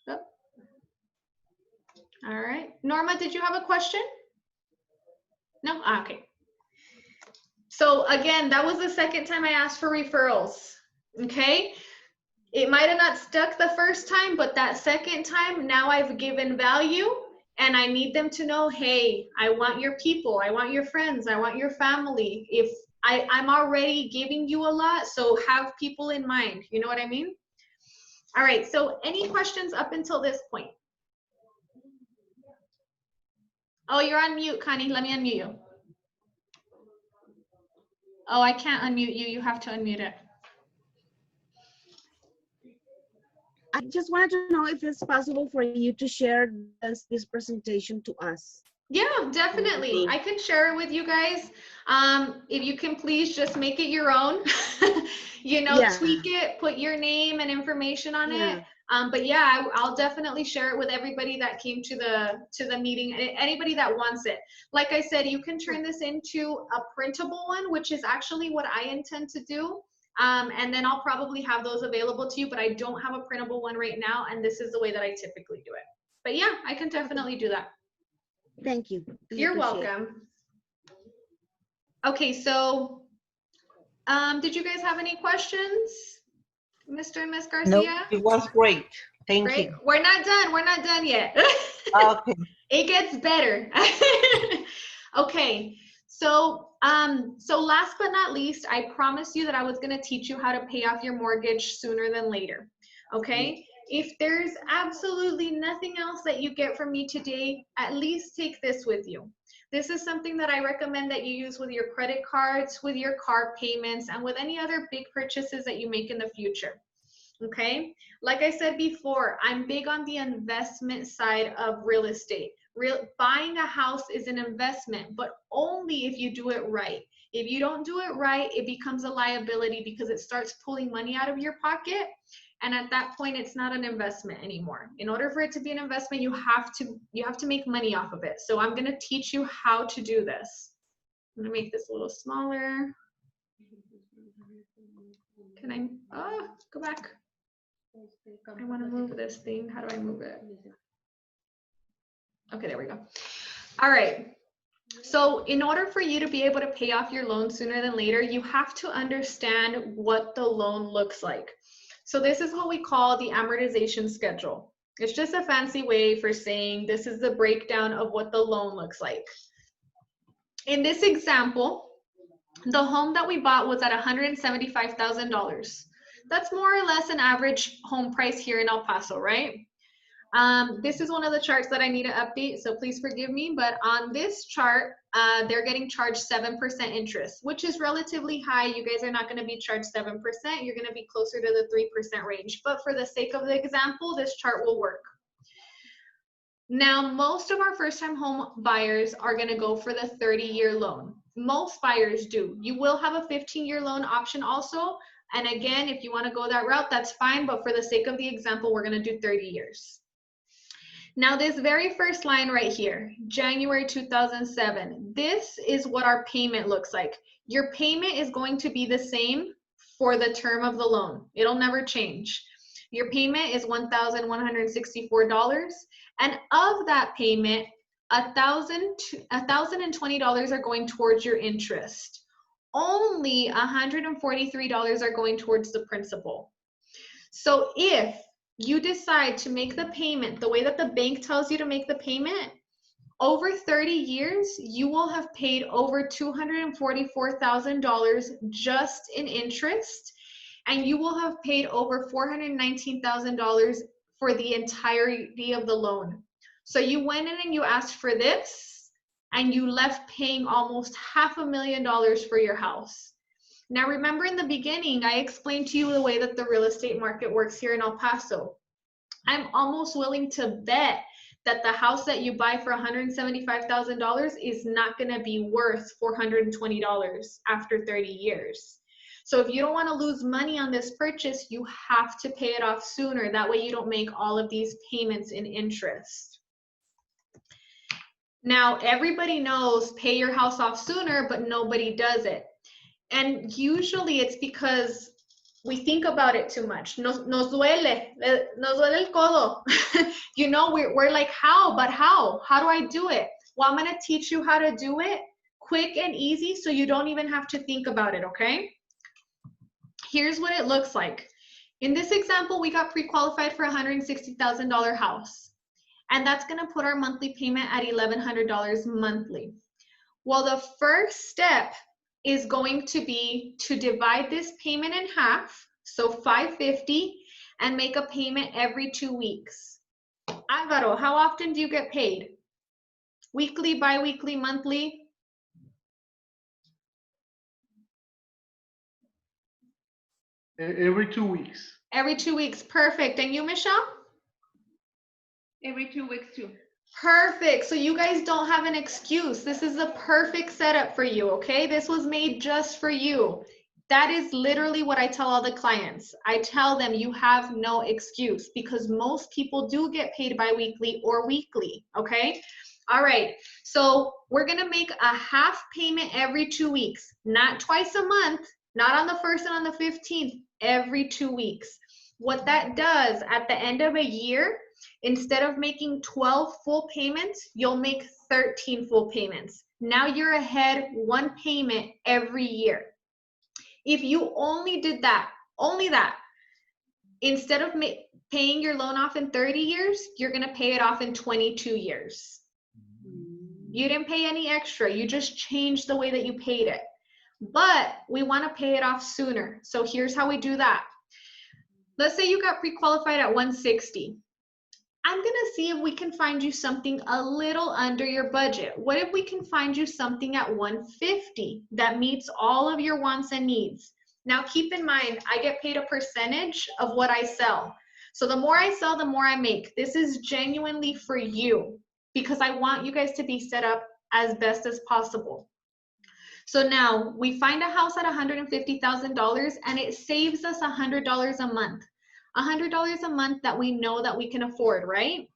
Oh. All right. Norma, did you have a question? No? Okay. So again, that was the second time I asked for referrals. Okay. It might have not stuck the first time, but that second time, now I've given value. And I need them to know, hey, I want your people, I want your friends, I want your family. If I'm already giving you a lot, so have people in mind. You know what I mean? All right, so any questions up until this point? Oh, you're on mute, Connie. Let me unmute you. Oh, I can't unmute you. You have to unmute it. I just wanted to know if it's possible for you to share this presentation to us. Yeah, definitely. I can share it with you guys. If you can please just make it your own, you know, Yeah. tweak it, put your name and information on Yeah. it. But yeah, I'll definitely share it with everybody that came to the meeting, anybody that wants it. Like I said, you can turn this into a printable one, which is actually what I intend to do. And then I'll probably have those available to you, but I don't have a printable one right now, and this is the way that I typically do it. But yeah, I can definitely do that. Thank you. You're welcome. Okay, so did you guys have any questions, Mr. and Miss Garcia? No, it was great. Thank Great. you. We're not done. We're not done yet. Okay. It gets better. Okay, so last but not least, I promised you that I was going to teach you how to pay off your mortgage sooner than later. Okay. If there's absolutely nothing else that you get from me today, at least take this with you. This is something that I recommend that you use with your credit cards, with your car payments, and with any other big purchases that you make in the future. Okay, like I said before, I'm big on the investment side of real estate. Buying a house is an investment, but only if you do it right. If you don't do it right, it becomes a liability because it starts pulling money out of your pocket. And at that point, it's not an investment anymore. In order for it to be an investment, you have to make money off of it. So I'm going to teach you how to do this. I'm going to make this a little smaller. Can I go back? I want to move this thing. How do I move it? Okay, there we go. All right. So in order for you to be able to pay off your loan sooner than later, you have to understand what the loan looks like. So this is what we call the amortization schedule. It's just a fancy way for saying this is the breakdown of what the loan looks like. In this example, the home that we bought was at $175,000. That's more or less an average home price here in El Paso, right? This is one of the charts that I need to update, so please forgive me, but on this chart, they're getting charged 7% interest, which is relatively high. You guys are not going to be charged 7%. You're going to be closer to the 3% range, but for the sake of the example, this chart will work. Now, most of our first-time home buyers are going to go for the 30-year loan. Most buyers do. You will have a 15-year loan option also, and again, if you want to go that route, that's fine, but for the sake of the example, we're going to do 30 years. Now, this very first line right here, January 2007, this is what our payment looks like. Your payment is going to be the same for the term of the loan. It'll never change. Your payment is $1,164, and of that payment, $1,020 are going towards your interest. Only $143 are going towards the principal. So if you decide to make the payment the way that the bank tells you to make the payment, over 30 years, you will have paid over $244,000 just in interest, and you will have paid over $419,000 for the entirety of the loan. So you went in and you asked for this, and you left paying almost $500,000 for your house. Now, remember in the beginning, I explained to you the way that the real estate market works here in El Paso. I'm almost willing to bet that the house that you buy for $175,000 is not going to be worth $420 after 30 years. So if you don't want to lose money on this purchase, you have to pay it off sooner. That way you don't make all of these payments in interest. Now, everybody knows pay your house off sooner, but nobody does it. And usually it's because we think about it too much. Nos duele el codo. You know, we're like, how? But how? How do I do it? Well, I'm going to teach you how to do it quick and easy so you don't even have to think about it, okay? Here's what it looks like. In this example, we got pre-qualified for a $160,000 house. And that's going to put our monthly payment at $1,100 monthly. Well, the first step is going to be to divide this payment in half, so $550, and make a payment every 2 weeks. Alvaro, how often do you get paid? Weekly, bi-weekly, monthly? Every 2 weeks. Every 2 weeks, perfect. And you, Michelle? Every 2 weeks too. Perfect. So you guys don't have an excuse. This is the perfect setup for you, okay? This was made just for you. That is literally what I tell all the clients. I tell them you have no excuse because most people do get paid bi-weekly or weekly, okay? All right, so we're gonna make a half payment every 2 weeks, not twice a month, not on the 1st and on the 15th, every 2 weeks. What that does at the end of a year, instead of making 12 full payments, you'll make 13 full payments. Now you're ahead 1 payment every year. If you only did that, only that, instead of paying your loan off in 30 years, you're gonna pay it off in 22 years. You didn't pay any extra, you just changed the way that you paid it. But we wanna pay it off sooner. So here's how we do that. Let's say you got pre-qualified at 160. I'm gonna see if we can find you something a little under your budget. What if we can find you something at 150 that meets all of your wants and needs? Now keep in mind, I get paid a percentage of what I sell. So the more I sell, the more I make. This is genuinely for you because I want you guys to be set up as best as possible. So now we find a house at $150,000 and it saves us $100 a month. $100 a month that we know that we can afford, right?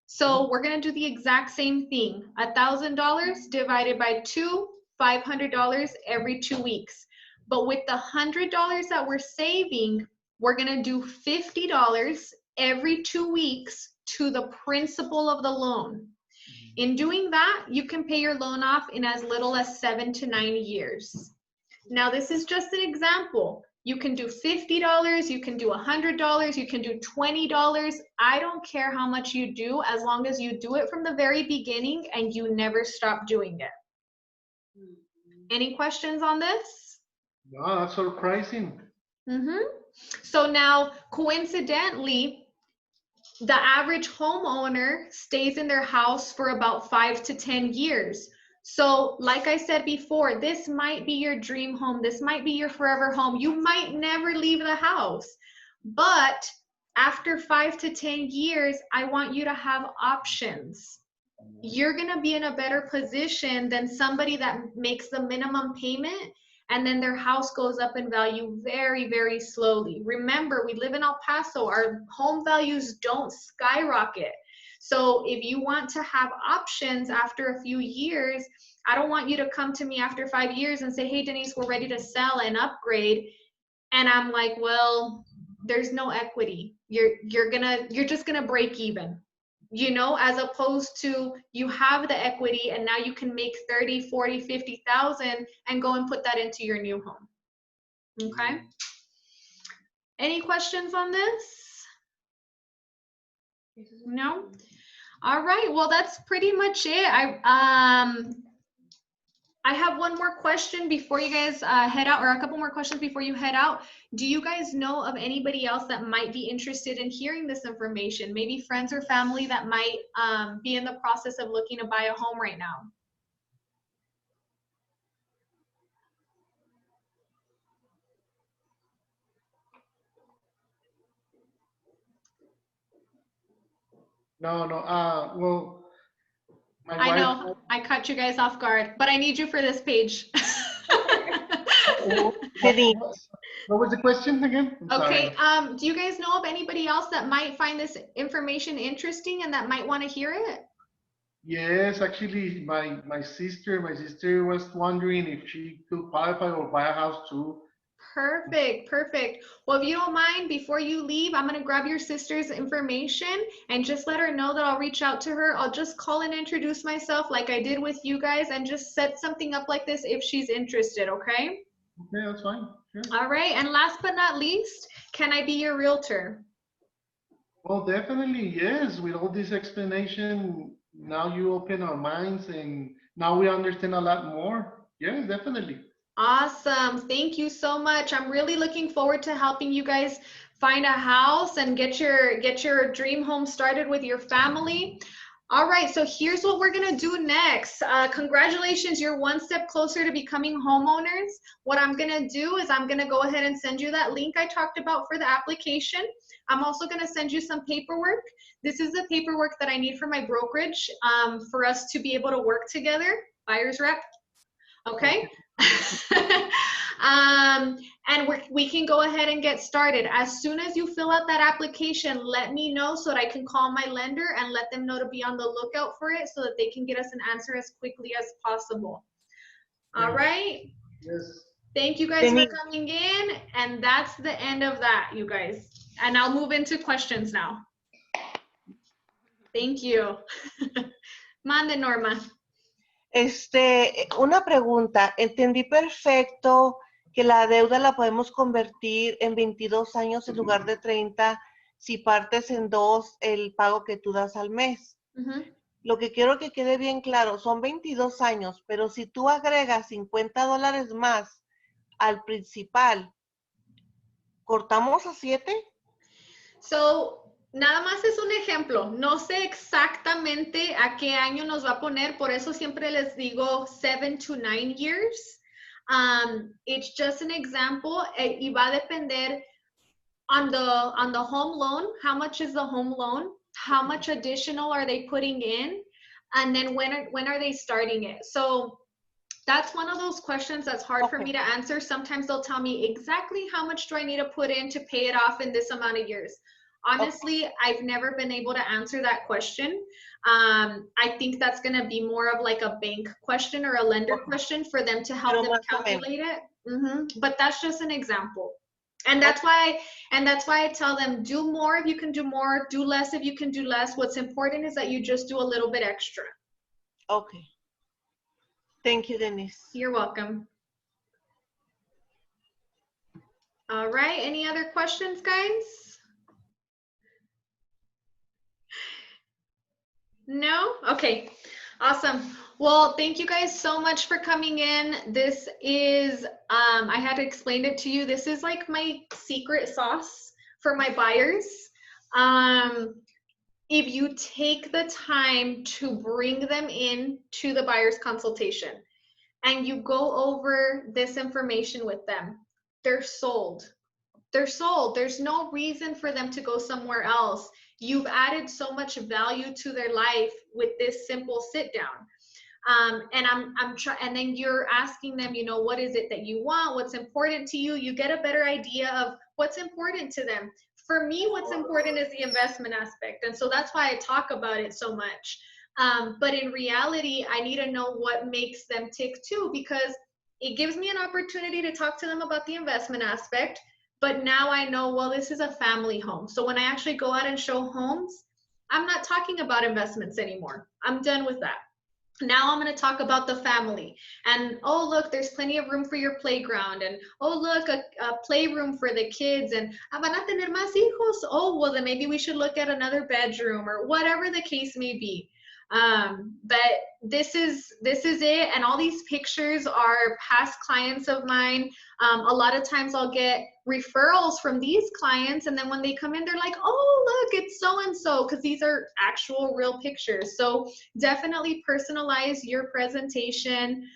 So we're gonna do the exact same thing. $1,000 divided by 2, $500 every 2 weeks. But with the $100 that we're saving, we're gonna do $50 every 2 weeks to the principal of the loan. In doing that, you can pay your loan off in as little as 7 to 9 years. Now, this is just an example. You can do $50, you can do $100, you can do $20. I don't care how much you do, as long as you do it from the very beginning and you never stop doing it. Any questions on this? No, that's surprising. So now, coincidentally, the average homeowner stays in their house for about 5 to 10 years. So like I said before, this might be your dream home. This might be your forever home. You might never leave the house. But after 5 to 10 years, I want you to have options. You're going to be in a better position than somebody that makes the minimum payment and then their house goes up in value very, very slowly. Remember, we live in El Paso. Our home values don't skyrocket. So if you want to have options after a few years, I don't want you to come to me after 5 years and say, hey, Denise, we're ready to sell and upgrade. And I'm like, well, there's no equity. You're just gonna break even, you know, as opposed to you have the equity and now you can make 30, 40, 50,000 and go and put that into your new home. Okay. Any questions on this? No? All right, well, that's pretty much it. I have one more question before you guys head out, or a couple more questions before you head out. Do you guys know of anybody else that might be interested in hearing this information? Maybe friends or family that might be in the process of looking to buy a home right now? No, well, my I wife. know, I caught you guys off guard, but I need you for this page. What was the question again? I'm Okay, sorry. do you guys know of anybody else that might find this information interesting and that might want to hear it? Yes, actually, my sister was wondering if she could qualify or buy a house too. Perfect, perfect. Well, if you don't mind, before you leave, I'm going to grab your sister's information and just let her know that I'll reach out to her. I'll just call and introduce myself like I did with you guys and just set something up like this if she's interested, okay? Okay, that's fine. Sure. All right, and last but not least, can I be your realtor? Well, definitely, yes. With all this explanation, now you open our minds and now we understand a lot more. Yes, definitely. Awesome. Thank you so much. I'm really looking forward to helping you guys find a house and get your dream home started with your family. All right, so here's what we're gonna do next. Congratulations, you're one step closer to becoming homeowners. What I'm gonna do is I'm gonna go ahead and send you that link I talked about for the application. I'm also gonna send you some paperwork. This is the paperwork that I need for my brokerage for us to be able to work together, buyer's rep, okay? And we can go ahead and get started. As soon as you fill out that application, let me know so that I can call my lender and let them know to be on the lookout for it so that they can get us an answer as quickly as possible. All right? Yes. Thank you guys for coming in. And that's the end of that, you guys. And I'll move into questions now. Thank you. Mande, Norma. Una pregunta. Entendí perfecto que la deuda la podemos convertir en 22 años en lugar de 30 si partes en dos el pago que tú das al mes. Lo que quiero que quede bien claro, son 22 años, pero si tú agregas $50 más al principal, ¿cortamos a 7? So, nada más es un ejemplo. No sé exactamente a qué año nos va a poner, por eso siempre les digo 7 to 9 years. It's just an example, y va a depender on the home loan, how much is the home loan, how much additional are they putting in, and then when are they starting it. So that's one of those questions that's hard for me to answer. Sometimes they'll tell me exactly how much do I need to put in to pay it off in this amount of years. Honestly, I've never been able to answer that question. I think that's going to be more of like a bank question or a lender question for them to help them calculate it. But that's just an example. And that's why I tell them, do more if you can do more, do less if you can do less. What's important is that you just do a little bit extra. Okay. Thank you, Denise. You're welcome. All right, any other questions, guys? No? Okay, awesome. Well, thank you guys so much for coming in. This is, I had explained it to you. This is like my secret sauce for my buyers. If you take the time to bring them in to the buyer's consultation and you go over this information with them, they're sold. They're sold. There's no reason for them to go somewhere else. You've added so much value to their life with this simple sit down. And then you're asking them, you know, what is it that you want? What's important to you? You get a better idea of what's important to them. For me, what's important is the investment aspect. And so that's why I talk about it so much. But in reality, I need to know what makes them tick too, because it gives me an opportunity to talk to them about the investment aspect. But now I know, well, this is a family home. So when I actually go out and show homes, I'm not talking about investments anymore. I'm done with that. Now I'm going to talk about the family. And, oh, look, there's plenty of room for your playground. And, oh, look, a playroom for the kids. And, van a tener más hijos? Oh, well, then maybe we should look at another bedroom or whatever the case may be. But this is it. And all these pictures are past clients of mine. A lot of times I'll get referrals from these clients. And then when they come in, they're like, oh, look, it's so-and-so, because these are actual real pictures. So definitely personalize your presentation.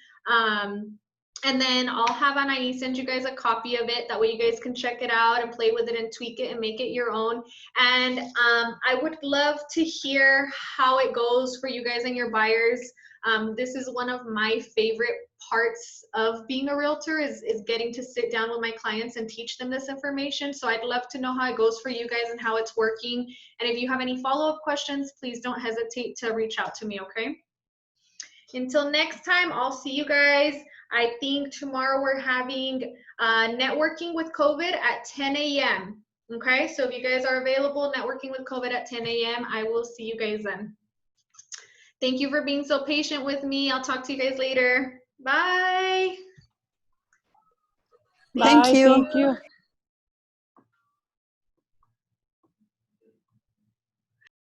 And then I'll have Anaí send you guys a copy of it. That way you guys can check it out and play with it and tweak it and make it your own. And I would love to hear how it goes for you guys and your buyers. This is one of my favorite parts of being a realtor is getting to sit down with my clients and teach them this information. So I'd love to know how it goes for you guys and how it's working. And if you have any follow-up questions, please don't hesitate to reach out to me, okay? Until next time, I'll see you guys. I think tomorrow we're having networking with COVID at 10 a.m. Okay, so if you guys are available, networking with COVID at 10 a.m., I will see you guys then. Thank you for being so patient with me. I'll talk to you guys later. Bye. Thank you.